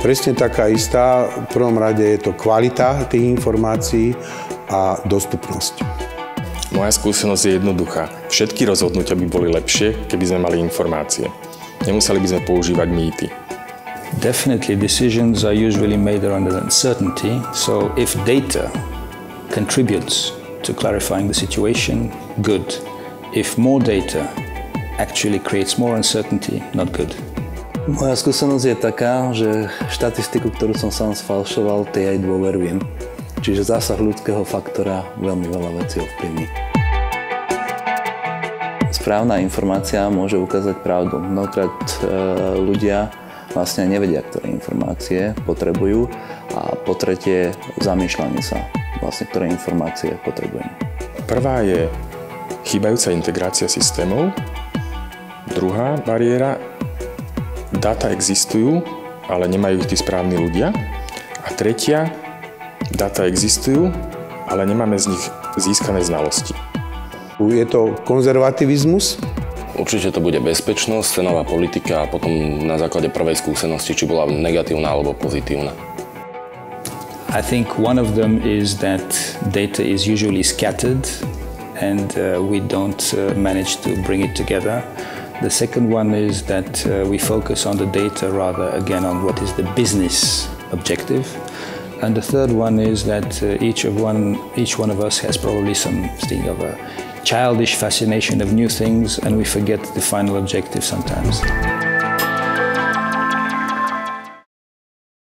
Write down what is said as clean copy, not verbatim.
presne taká istá. V prvom rade je to kvalita tých informácií a dostupnosť. Moja skúsenosť je jednoduchá. Všetky rozhodnutia by boli lepšie, keby sme mali informácie. Nemuseli by sme používať mýty. Definitely decisions are usually made around uncertainty, so if data contributes to clarifying the situation, good. If more data actually creates more uncertainty, not good. Moja skúsenosť je taká, že štatistiku, ktorú som sám sfalšoval, tej aj dôverujem. Čiže zásah ľudského faktora veľmi veľa vecí ovplyvní. Správna informácia môže ukázať pravdu. Mnohokrát ľudia vlastne nevedia, ktoré informácie potrebujú a po tretie zamýšľanie sa, vlastne ktoré informácie potrebujem. Prvá je chýbajúca integrácia systémov. Druhá bariéra, dáta existujú, ale nemajú ich tí správni ľudia. A tretia, dáta existujú, ale nemáme z nich získané znalosti. Je to konzervativizmus? Určite to bude bezpečnosť, cenová politika a potom na základe prvej skúsenosti, či bola negatívna alebo pozitívna. I think one of them is that data is usually scattered and we don't manage to bring it together. The second one is that we focus on the data rather again on what is the business objective. And the third one is that each one of us has probably something of a childish fascination of new things and we forget the final objective sometimes.